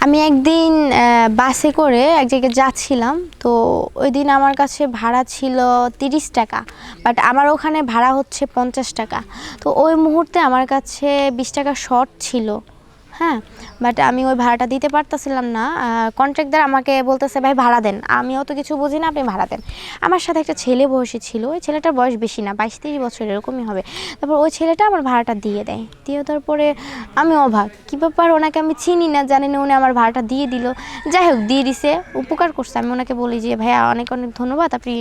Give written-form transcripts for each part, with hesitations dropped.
আমি একদিন বাসে করে এক জায়গায় যাচ্ছিলাম। তো ওই দিন আমার কাছে ভাড়া ছিল 30 টাকা, বাট আমার ওখানে ভাড়া হচ্ছে 50 টাকা। তো ওই মুহূর্তে আমার কাছে 20 টাকা শর্ট ছিল। হ্যাঁ, বাট আমি ওই ভাড়াটা দিতে পারতেছিলাম না। কন্ট্রাক্টর আমাকে বলতেছে, ভাই ভাড়া দেন। আমিও তো কিছু বুঝি না, আপনি ভাড়া দেন। আমার সাথে একটা ছেলে বসে ছিল, ওই ছেলেটার বয়স বেশি না, 22-23 বছর এরকমই হবে। তারপর ওই ছেলেটা আমার ভাড়াটা দিয়ে দেয়। দিয়ে তারপরে আমি অবাক, কী ব্যাপার, ওনাকে আমি চিনি না, জানি না, উনি আমার ভাড়াটা দিয়ে দিল। যাই হোক, দিয়ে দিছে, উপকার করছে। আমি ওনাকে বলি যে ভাইয়া অনেক অনেক ধন্যবাদ, আপনি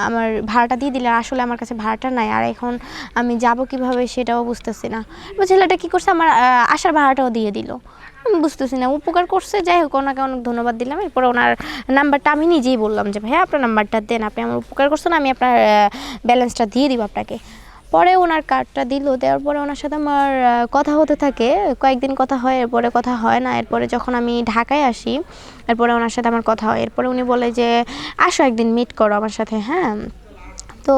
আমার ভাড়াটা দিয়ে দিলেন। আসলে আমার কাছে ভাড়াটা নাই, আর এখন আমি যাব কীভাবে সেটাও বুঝতেছি না। এবার ছেলেটা কী করছে, আমার আসার ভাড়াটাও দিয়ে দিল। আমি বুঝতেছি না, উপকার করছে। যাই হোক, ওনাকে অনেক ধন্যবাদ দিলাম। এরপরে ওনার নাম্বারটা আমি নিজেই বললাম যে ভাইয়া আপনার নাম্বারটা দেন, আপনি আমার উপকার করছেন, আমি আপনার ব্যালেন্সটা দিয়ে দিব আপনাকে। পরে ওনার কার্ডটা দিল, দেওয়ার পরে ওনার সাথে আমার কথা হতে থাকে। কয়েকদিন কথা হয়, এরপরে কথা হয় না। এরপরে যখন আমি ঢাকায় আসি, এরপরে ওনার সাথে আমার কথা হয়। এরপরে উনি বলে যে আসো একদিন মিট করো আমার সাথে। হ্যাঁ, তো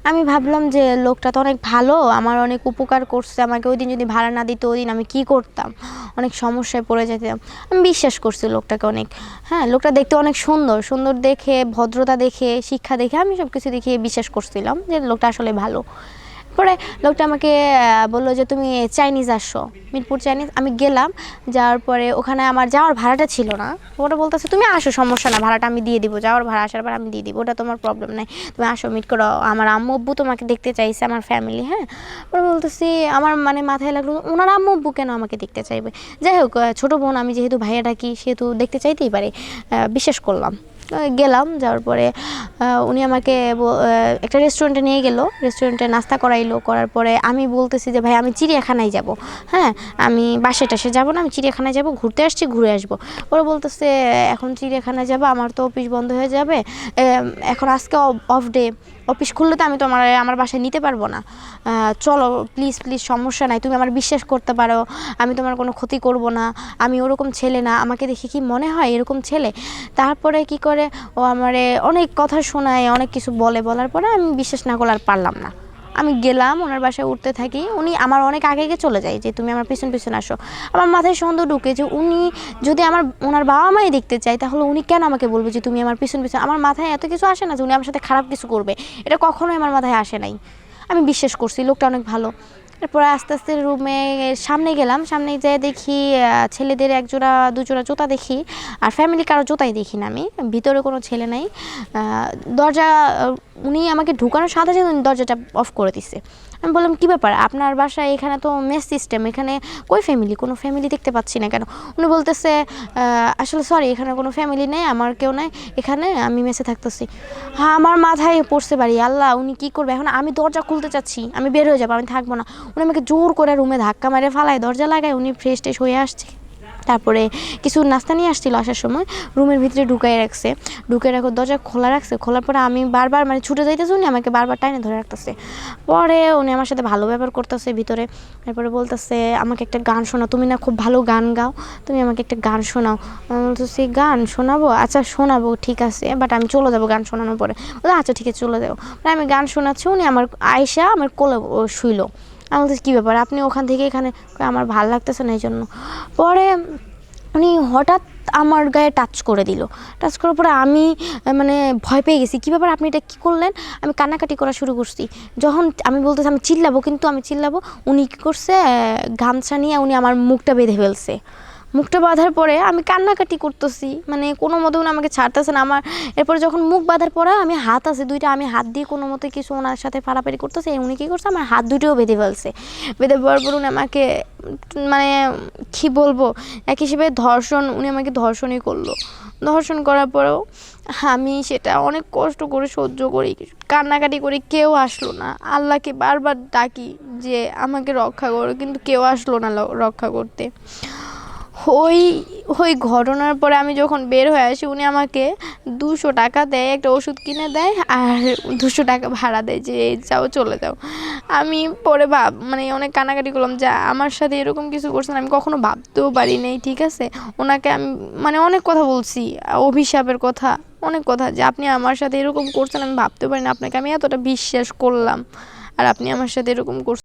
আমি ভাবলাম যে লোকটা তো অনেক ভালো, আমার অনেক উপকার করছে আমাকে। ওই দিন যদি ভাড়া না দিত, ওই দিন আমি কী করতাম, অনেক সমস্যায় পড়ে যেতাম। আমি বিশ্বাস করছি লোকটাকে অনেক। হ্যাঁ, লোকটা দেখতে অনেক সুন্দর সুন্দর দেখে, ভদ্রতা দেখে, শিক্ষা দেখে, আমি সব কিছু দেখে বিশ্বাস করছিলাম যে লোকটা আসলে ভালো। পরে লোকটা আমাকে বললো যে তুমি চাইনিজ আসো, মিরপুর চাইনিজ। আমি গেলাম, যাওয়ার পরে ওখানে আমার যাওয়ার ভাড়াটা ছিল না। ওটা বলতেছে তুমি আসো, সমস্যা না, ভাড়াটা আমি দিয়ে দিব, যাওয়ার ভাড়া আসার ভাড়া আমি দিয়ে দিব, ওটা তোমার প্রবলেম নাই, তুমি আসো মিট করো। আমার আম্মু আব্বু তোমাকে দেখতে চাইছে, আমার ফ্যামিলি। হ্যাঁ, ওরা বলতেছি, আমার মানে মাথায় লাগলো ওনার আম্মু আব্বু কেন আমাকে দেখতে চাইবে। যাই হোক, ছোটো বোন আমি, যেহেতু ভাইয়া ডাকি, সেহেতু দেখতে চাইতেই পারে। বিশ্বাস করলাম, গেলাম। যাওয়ার পরে উনি আমাকে একটা রেস্টুরেন্টে নিয়ে গেল, রেস্টুরেন্টে নাস্তা করাইলো। করার পরে আমি বলতেছি যে ভাই আমি চিড়িয়াখানায় যাব। হ্যাঁ, আমি বাসে টাসে যাবো না, আমি চিড়িয়াখানায় যাব, ঘুরতে আসছি, ঘুরে আসবো। ওরা বলতেছে এখন চিড়িয়াখানায় যাবো, আমার তো অফিস বন্ধ হয়ে যাবে, এখন আজকে অফ ডে, অফিস খুললে তো আমি তো আমার বাসায় নিতে পারবো না। চলো প্লিজ প্লিজ, সমস্যা নাই, তুমি আমার বিশ্বাস করতে পারো, আমি তোমার কোনো ক্ষতি করব না, আমি ওরকম ছেলে না, আমাকে দেখে কি মনে হয় এরকম ছেলে। তারপরে কি করে ও আমারে অনেক কথা শোনায়, অনেক কিছু বলে। বলার পরে আমি বিশ্বাস না করলে আর পারলাম না। আমি গেলাম, ওনার বাসায় উঠতে থাকি। উনি আমার অনেক আগে চলে যায় যে তুমি আমার পিছন পিছন আসো। আমার মাথায় সন্দেহ ঢুকে যে উনি যদি ওনার বাবা মাই দেখতে চায়, তাহলে উনি কেন আমাকে বলবে যে তুমি আমার পিছন পিছন। আমার মাথায় এত কিছু আসে না যে উনি আমার সাথে খারাপ কিছু করবে, এটা কখনোই আমার মাথায় আসে নাই। আমি বিশ্বাস করছি লোকটা অনেক ভালো। এরপরে আস্তে আস্তে রুমে সামনে গেলাম, সামনে যেয়ে দেখি ছেলেদের একজোড়া দুজোড়া জুতা দেখি, আর ফ্যামিলি কারো জুতাই দেখি না আমি। ভিতরে কোনো ছেলে নাই। দরজা উনি আমাকে ঢুকানোর সাথে সাথে উনি দরজাটা অফ করে দিচ্ছে। আমি বললাম কী ব্যাপার, আপনার বাসায় এখানে তো মেস সিস্টেম, এখানে কই ফ্যামিলি, কোনো ফ্যামিলি দেখতে পাচ্ছি না কেন। উনি বলতেছে আসলে সরি, এখানে কোনো ফ্যামিলি নেই, আমার কেউ নেই এখানে, আমি মেসে থাকতেছি। হ্যাঁ, আমার মাথায় পড়ছে বাড়ি, আল্লাহ উনি কী করবে এখন। আমি দরজা খুলতে চাচ্ছি, আমি বের হয়ে যাবো, আমি থাকবো না। উনি আমাকে জোর করে রুমে ধাক্কা মেরে ফালায়, দরজা লাগায়। উনি ফ্রেশ ট্রেশ হয়ে আসছে, তারপরে কিছু নাস্তা নিয়ে আসছিল, আসার সময় রুমের ভিতরে ঢুকাই রাখছে। ঢুকে রাখো, দরজা খোলা রাখছে। খোলার পরে আমি বারবার মানে ছুটে যাইতেছি, উনি আমাকে বারবার টাইনে ধরে রাখতেছে। পরে উনি আমার সাথে ভালো ব্যবহার করতেছে ভিতরে। এরপরে বলতেছে আমাকে একটা গান শোনাও, তুমি না খুব ভালো গান গাও, তুমি আমাকে একটা গান শোনাও। আমি বলতেছি গান শোনাবো, আচ্ছা শোনাবো, ঠিক আছে, বাট আমি চলে যাবো গান শোনানোর পরে। বলে আচ্ছা ঠিক আছে চলে যাবো। আমি গান শোনাচ্ছি, উনি আমার আয়সা আমার কোলে শুইলো। আমি বলতেছি কী ব্যাপার, আপনি ওখান থেকে এখানে, আমার ভাল লাগতেছে না এই জন্য। পরে উনি হঠাৎ আমার গায়ে টাচ করে দিল। টাচ করার পরে আমি মানে ভয় পেয়ে গেছি, কী ব্যাপার আপনি এটা কী করলেন। আমি কান্নাকাটি করা শুরু করছি। যখন আমি বলতেছি আমি চিল্লাবো, কিন্তু আমি চিল্লাবো, উনি কী করছে, গামছা নিয়ে উনি আমার মুখটা বেঁধে ফেলছে। মুখটা বাঁধার পরে আমি কান্নাকাটি করতেছি, মানে কোনো মতে উনি আমাকে ছাড়তেছে না আমার। এরপরে যখন মুখ বাঁধার পরে আমি হাত আছে দুইটা, আমি হাত দিয়ে কোনো মতে কিছু ওনার সাথে পারাপারি করতেছে। উনি কী করছে, আমার হাত দুটোও বেঁধে ফেলছে। বেঁধে পড়ার পর উনি আমাকে মানে কী বলবো, এক হিসেবে ধর্ষণ, উনি আমাকে ধর্ষণই করলো। ধর্ষণ করার পরেও আমি সেটা অনেক কষ্ট করে সহ্য করি, কান্নাকাটি করি, কেউ আসলো না। আল্লাহকে বারবার ডাকি যে আমাকে রক্ষা করো, কিন্তু কেউ আসলো না রক্ষা করতে। ওই ঘটনার পরে আমি যখন বের হয়ে আসি, উনি আমাকে 200 টাকা দেয়, একটা ওষুধ কিনে দেয়, আর 200 টাকা ভাড়া দেয় যে যাও চলে যাও। আমি পরে মানে অনেক কান্নাকাটি করলাম যে আমার সাথে এরকম কিছু করছেন, আমি কখনো ভাবতেও পারি নাই। ঠিক আছে, ওনাকে আমি মানে অনেক কথা বলছি, অভিশাপের কথা, অনেক কথা, যে আপনি আমার সাথে এরকম করছেন, আমি ভাবতেও পারি না, আপনাকে আমি এতটা বিশ্বাস করলাম, আর আপনি আমার সাথে এরকম করছেন।